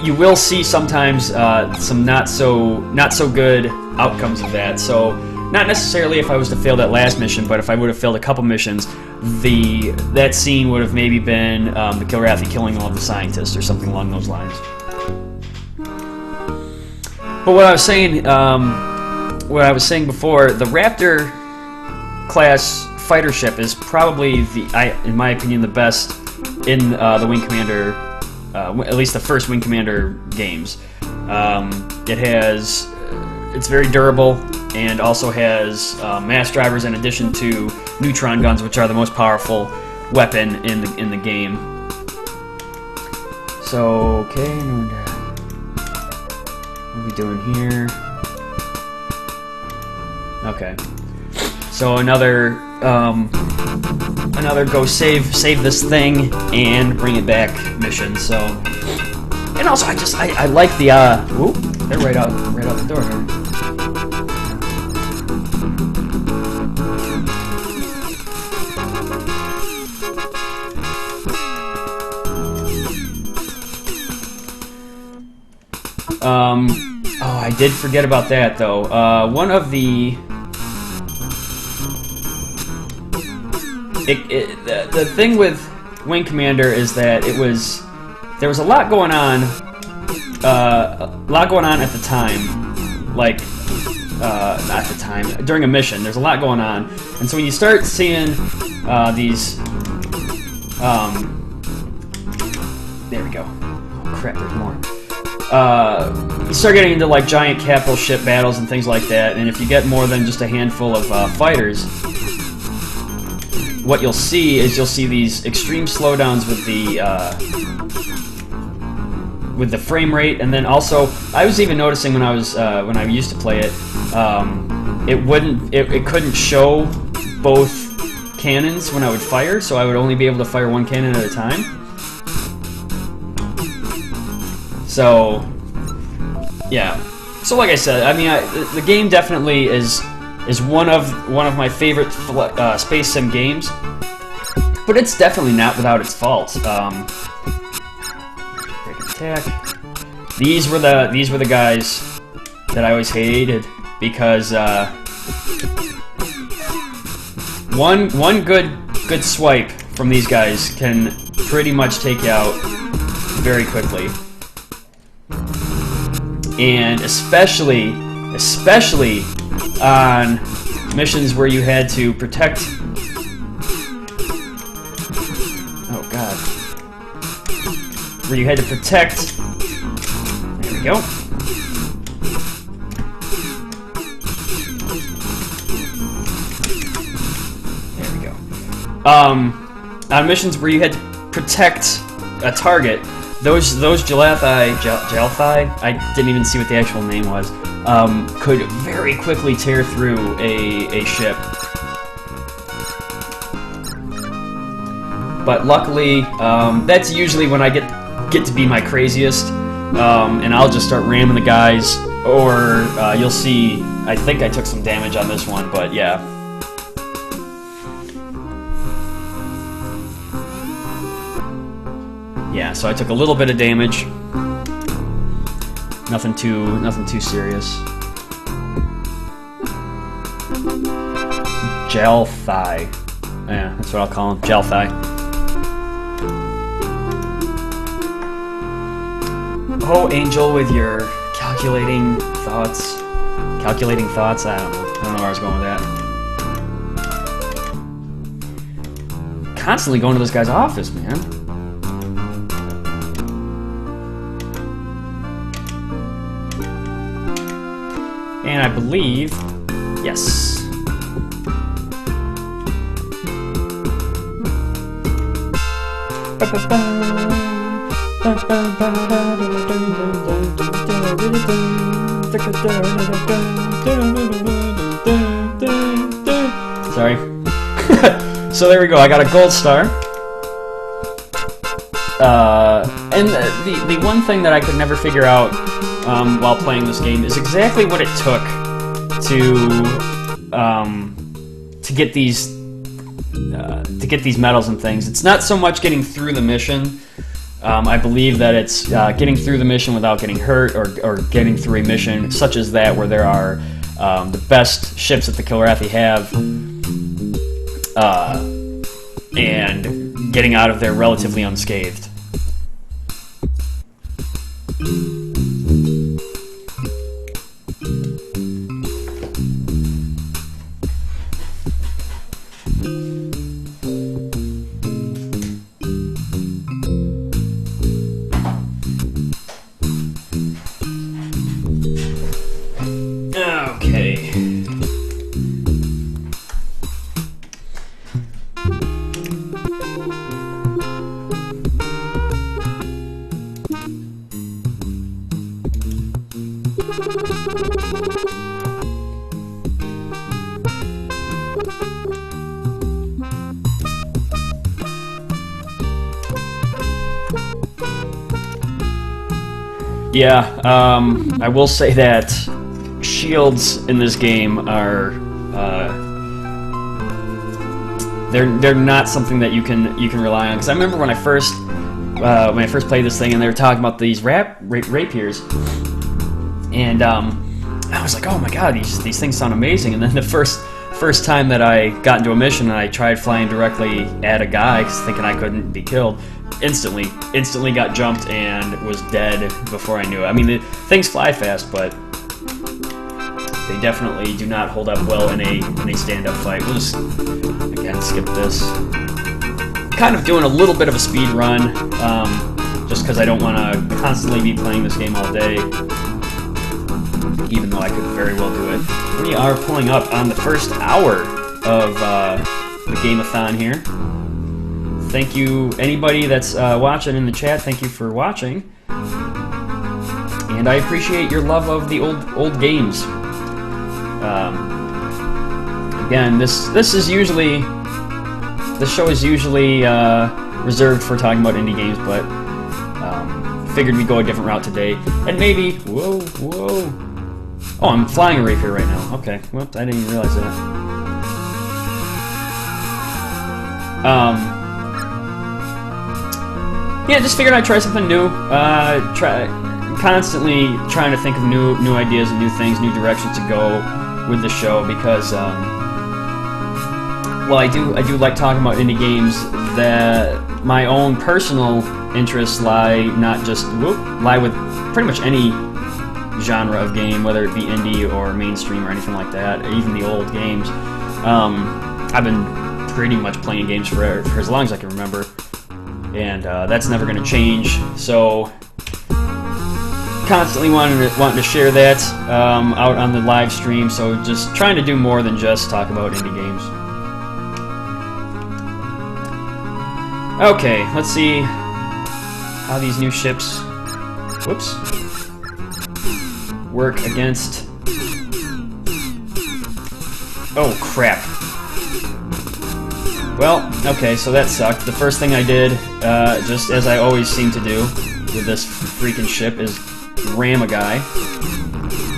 you will see sometimes some not so good outcomes of that. So not necessarily if I was to fail that last mission, but if I would have failed a couple missions, that scene would have maybe been the Kilrathi killing all of the scientists or something along those lines. But what I was saying before, the Raptor class fighter ship is probably in my opinion, the best in the Wing Commander, at least the first Wing Commander games. It's very durable, and also has mass drivers in addition to neutron guns, which are the most powerful weapon in the game. So okay. What are we doing here? Okay. So another go save this thing and bring it back mission. So, and also I like the ooh, they're right out the door here. Oh, I did forget about that though. One of the the thing with Wing Commander is that there was a lot going on at the time, like not at the time, during a mission. There's a lot going on, and so when you start seeing these, there we go. Oh crap, there's more. You start getting into like giant capital ship battles and things like that, and if you get more than just a handful of fighters, what you'll see is these extreme slowdowns with the frame rate, and then also I was even noticing when I used to play it, it couldn't show both cannons when I would fire, so I would only be able to fire one cannon at a time. So yeah, so like I said, I mean, the game definitely is one of my favorite space sim games, but it's definitely not without its faults. Break attack. These were the guys that I always hated because one good swipe from these guys can pretty much take you out very quickly, and especially on missions where you had to protect. Oh god. Where you had to protect. There we go. There we go. On missions where you had to protect a target, those Jalthai, I didn't even see what the actual name was, could very quickly tear through a ship. But luckily, that's usually when I get to be my craziest, and I'll just start ramming the guys, or you'll see, I think I took some damage on this one, but yeah. Yeah, so I took a little bit of damage. Nothing too serious. Jalthai. Yeah, that's what I'll call him. Jalthai. Oh, Angel, with your calculating thoughts. Calculating thoughts? I don't know where I was going with that. Constantly going to this guy's office, man. And I believe, yes. Sorry. So there we go, I got a gold star. And the one thing that I could never figure out while playing this game is exactly what it took to get these medals and things. It's not so much getting through the mission. I believe that it's getting through the mission without getting hurt, or getting through a mission such as that where there are the best ships that the Kilrathi have, and getting out of there relatively unscathed. Okay. Yeah, I will say that shields in this game are they're not something that you can rely on. Because I remember when I first played this thing, and they were talking about these rapiers, And I was like, oh my god, these things sound amazing. And then the first time that I got into a mission and I tried flying directly at a guy, thinking I couldn't be killed, instantly got jumped and was dead before I knew it. I mean, things fly fast, but they definitely do not hold up well in a stand-up fight. We'll just, again, skip this. Kind of doing a little bit of a speed run, just because I don't want to constantly be playing this game all day, even though I could very well do it. We are pulling up on the first hour of the Gameathon here. Thank you, anybody that's watching in the chat. Thank you for watching, and I appreciate your love of the old games. Again, this show is usually reserved for talking about indie games, but figured we'd go a different route today, and maybe whoa. Oh, I'm flying a rapier right now. Okay, whoops, I didn't even realize that. Yeah, just figured I'd try something new. Constantly trying to think of new ideas and new things, new directions to go with the show, because well, I do like talking about indie games that my own personal interests lie with pretty much any genre of game, whether it be indie or mainstream or anything like that, even the old games. I've been pretty much playing games for as long as I can remember, and that's never going to change. So constantly wanting to share that out on the live stream. So just trying to do more than just talk about indie games. Okay, let's see how these new ships work against... Oh, crap. Well, okay, so that sucked. The first thing I did, just as I always seem to do with this freaking ship, is ram a guy.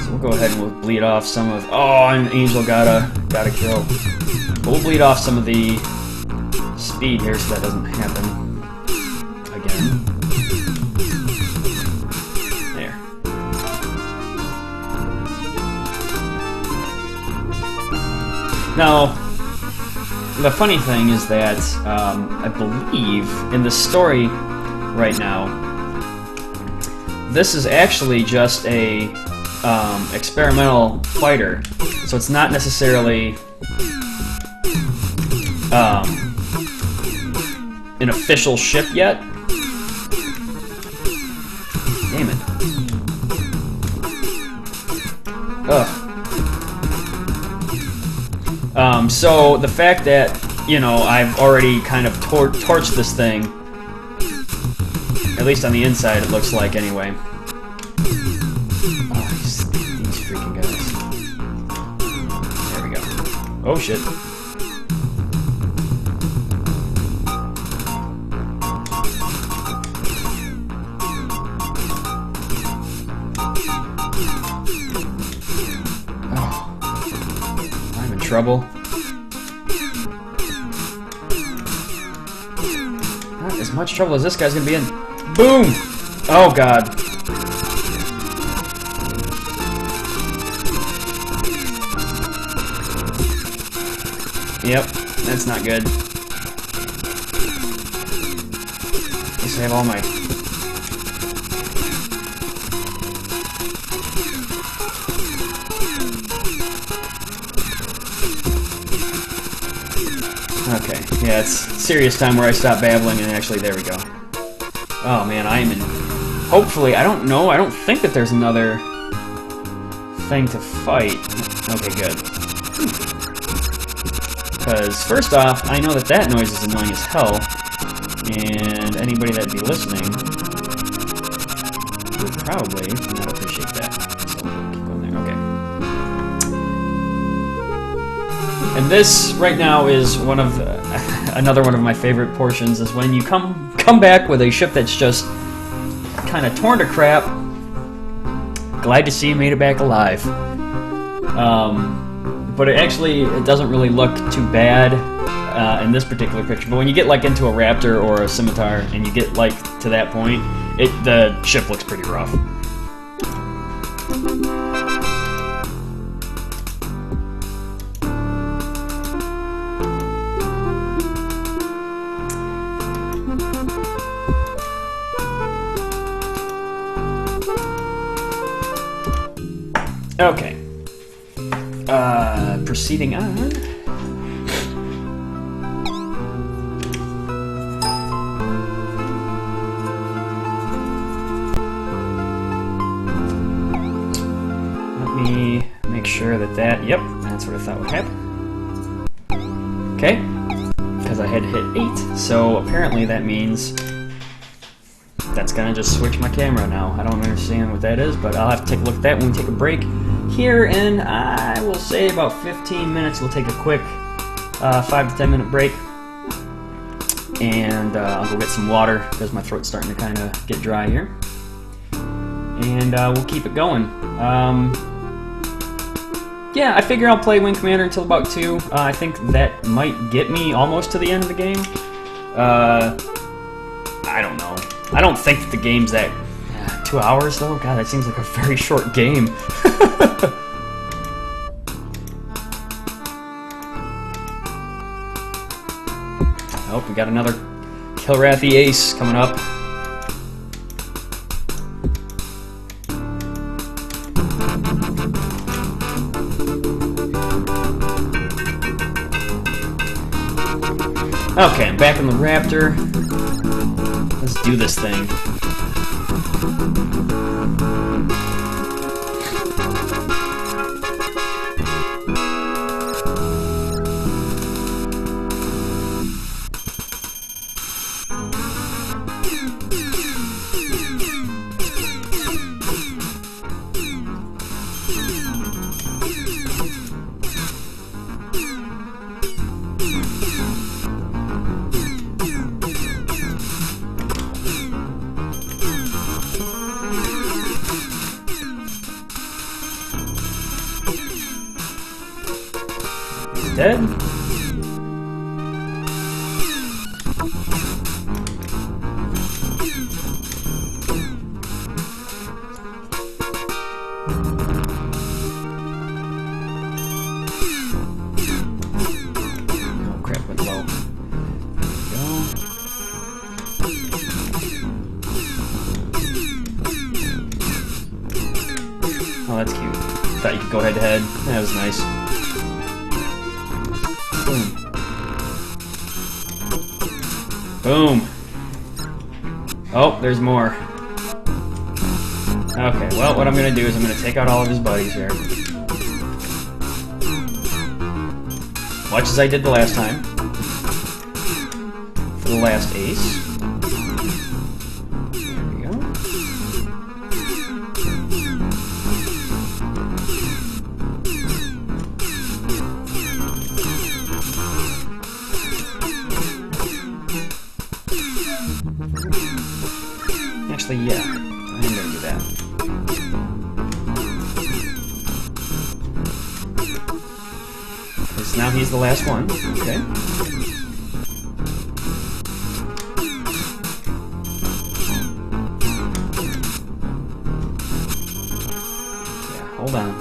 So we'll go ahead and we'll bleed off some of... Oh, an angel got a kill. But we'll bleed off some of the speed here so that doesn't happen again. There. Now, the funny thing is that I believe in the story right now, this is actually just a experimental fighter, so it's not necessarily an official ship yet. Damn it. Ugh. So the fact that, you know, I've already kind of torched this thing, at least on the inside it looks like anyway. Oh, these freaking guys. There we go. Oh shit. Trouble. Not as much trouble as this guy's gonna be in. Boom! Oh god. Yep, that's not good. At least I have all my... Okay, yeah, it's serious time where I stop babbling and actually, there we go. Oh man, I am in... Hopefully, I don't know, I don't think that there's another thing to fight. Okay, good. Because, first off, I know that noise is annoying as hell, and anybody that'd be listening would probably not appreciate that. So we'll keep going there, okay. And this, right now, is one of another one of my favorite portions, is when you come back with a ship that's just kind of torn to crap. Glad to see you made it back alive. But it doesn't really look too bad in this particular picture. But when you get like into a raptor or a scimitar, and you get like to that point, the ship looks pretty rough. Okay. Proceeding on. Let me make sure that, yep, that's what I thought would happen. Okay, because I had hit 8, so apparently that means that's gonna just switch my camera now. I don't understand what that is, but I'll have to take a look at that when we take a break here, and I will say about 15 minutes. We'll take a quick 5 to 10 minute break, and I'll go get some water because my throat's starting to kind of get dry here, and we'll keep it going. Yeah, I figure I'll play Wing Commander until about 2. I think that might get me almost to the end of the game. I don't know. I don't think that the game's that 2 hours though. God, that seems like a very short game. Oh, we got another Kilrathy Ace coming up. Okay, I'm back in the Raptor. Let's do this thing. Dead? Oh crap, went low. There we go. Oh, that's cute. Thought you could go head to head. That was nice. Boom. Boom. Oh, there's more. Okay, well, what I'm going to do is I'm going to take out all of his buddies here. Much as I did the last time. For the last ace. There we go. Actually, yeah, I'm gonna do that. Because now he's the last one. Okay. Yeah, hold on.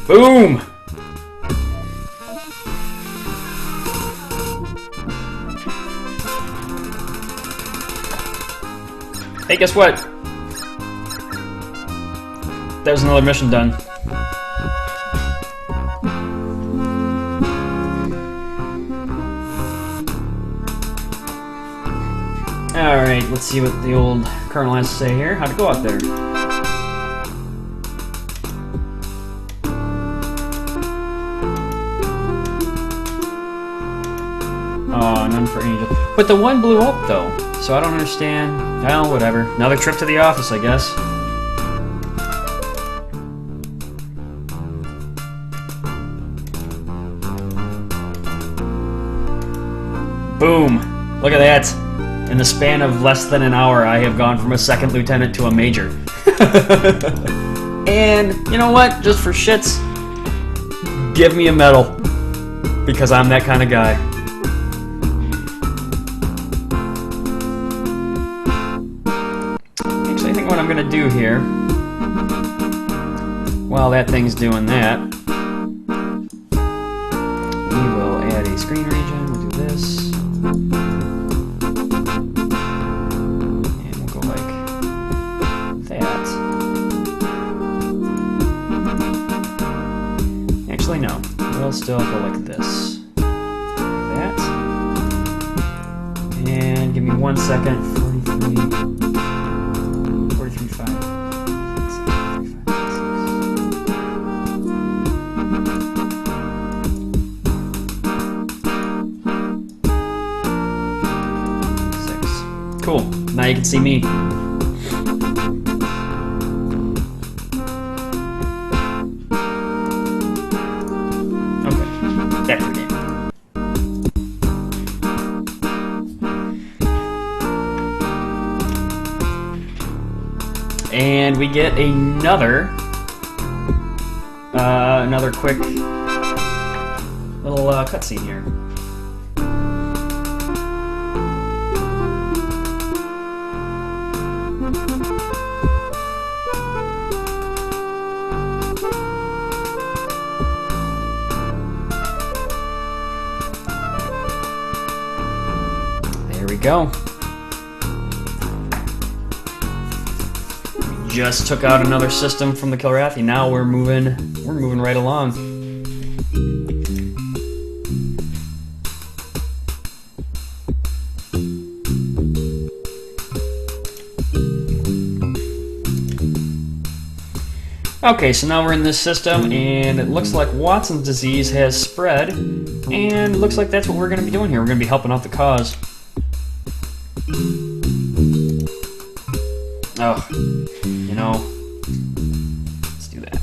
Boom! Hey, guess what? That was another mission done. Alright, let's see what the old Colonel has to say here. How'd it go out there? Oh, none for Angel. But the one blew up, though. So I don't understand. Well, whatever. Another trip to the office, I guess. Boom! Look at that! In the span of less than an hour, I have gone from a second lieutenant to a major. And, you know what? Just for shits, give me a medal. Because I'm that kind of guy. gonna do here, while that thing's doing that, we will add a screen region. We'll do this. And we'll go like that. Actually, no. We'll still go like this. Like that. And give me 1 second. 43.5. Cool. Now you can see me. Okay. Back to the game. And we get another quick little cutscene here. There we go. We just took out another system from the Gameathon. Now we're moving right along. Okay, so now we're in this system, and it looks like Watson's disease has spread, and it looks like that's what we're going to be doing here. We're going to be helping out the cause. Oh, you know, let's do that.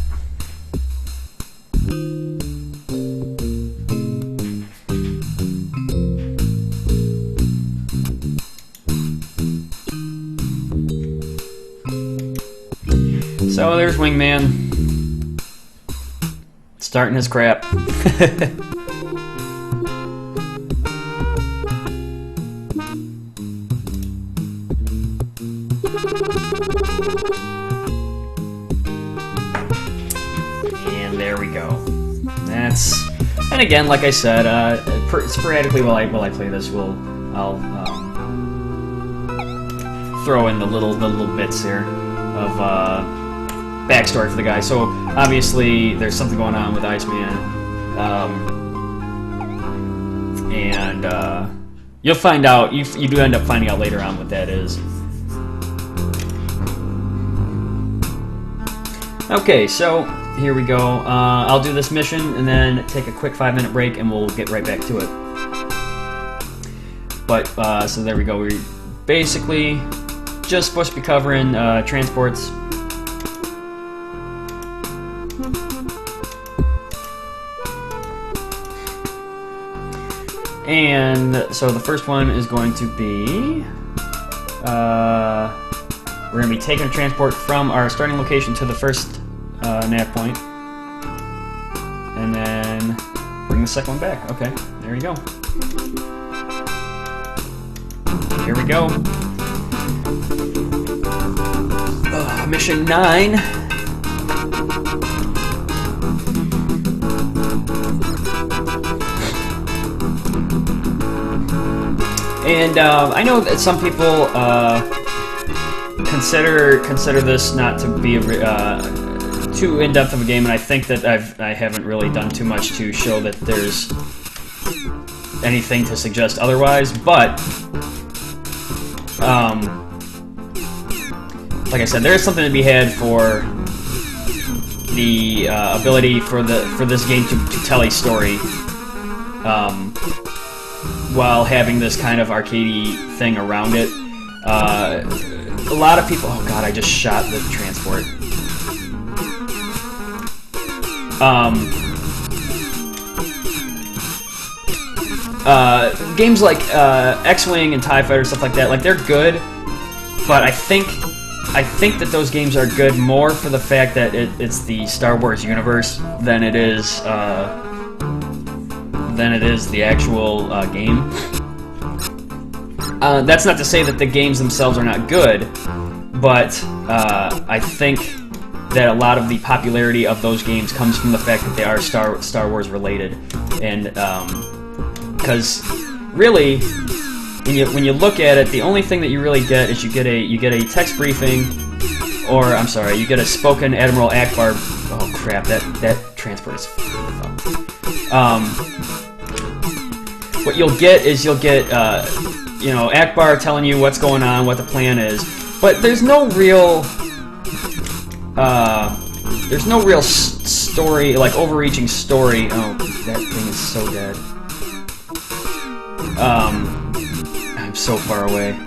So there's Wingman, starting his crap. And there we go. And again, like I said, sporadically while I play this, I'll throw in the little bits here of backstory for the guy. So obviously there's something going on with Iceman, and you'll find out. You do end up finding out later on what that is. Okay, so here we go. I'll do this mission and then take a quick 5-minute break, and we'll get right back to it. But so there we go. We're basically just supposed to be covering transports. And so the first one is going to be, we're going to be taking a transport from our starting location to the first nav point, and then bring the second one back. Okay, there you go. Here we go. Mission 9. And I know that some people consider this not to be too in-depth of a game, and I think that I haven't really done too much to show that there's anything to suggest otherwise. But like I said, there is something to be had for the ability for this game to tell a story, while having this kind of arcadey thing around it. A lot of people... Oh god, I just shot the transport. Games like X-Wing and TIE Fighter, stuff like that, like, they're good, but I think that those games are good more for the fact that it's the Star Wars universe than it is the actual game. That's not to say that the games themselves are not good, but I think that a lot of the popularity of those games comes from the fact that they are Star Wars related, and because really, when you look at it, the only thing that you really get is you get a text briefing, or I'm sorry, you get a spoken Admiral Akbar. Oh crap! That transport is fucked. What you'll get is you know, Akbar telling you what's going on, what the plan is, but there's no real story, like overreaching story. Oh, that thing is so dead. I'm so far away.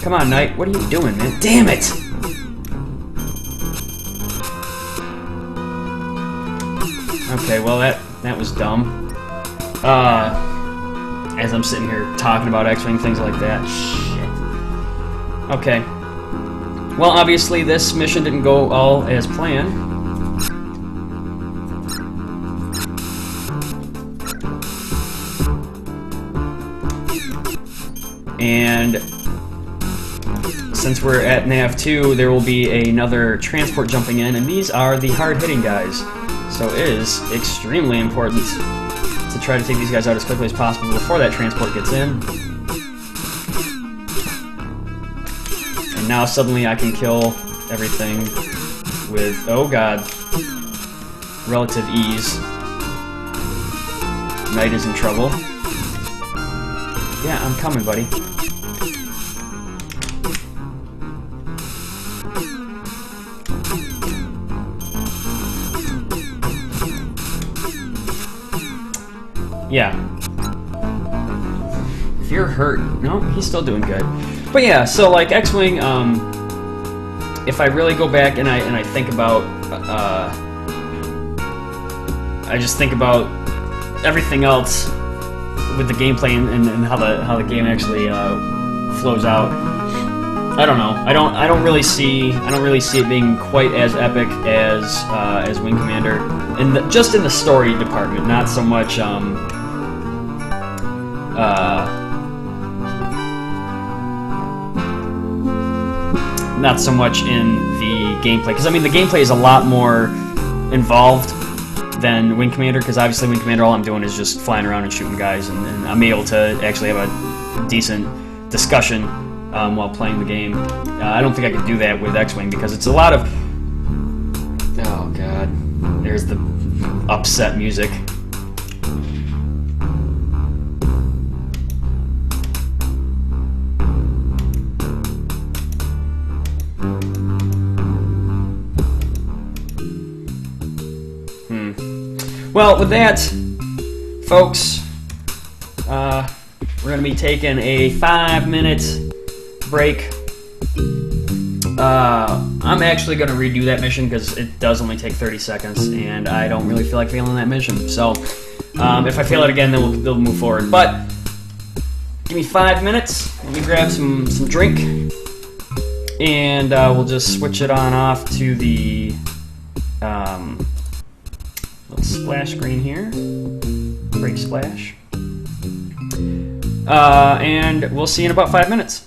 Come on, Knight. What are you doing, man? Damn it! Okay, well that was dumb. As I'm sitting here talking about X-Wing, things like that. Shit. Okay. Well, obviously this mission didn't go all as planned. And since we're at NAV 2, there will be another transport jumping in, and these are the hard-hitting guys. So it is extremely important to try to take these guys out as quickly as possible before that transport gets in. And now suddenly I can kill everything with, oh god, relative ease. Knight is in trouble. Yeah, I'm coming, buddy. Yeah. If you're hurt... No, he's still doing good. But yeah, so like X-Wing, if I really go back and I think about... I just think about everything else with the gameplay and how the game actually flows out. I don't know. I don't really see it being quite as epic as Wing Commander, and just in the story department, not so much not so much in the gameplay, because I mean the gameplay is a lot more involved than Wing Commander, because obviously Wing Commander all I'm doing is just flying around and shooting guys, and I'm able to actually have a decent discussion while playing the game. I don't think I could do that with X-Wing, because it's a lot of... Oh god, there's the upset music. Well, with that, folks, we're going to be taking a 5-minute break. I'm actually going to redo that mission because it does only take 30 seconds, and I don't really feel like failing that mission. So, if I fail it again, then we'll move forward. But give me 5 minutes. Let me grab some drink, and we'll just switch it on off to the little splash screen here. Break splash. And we'll see you in about 5 minutes.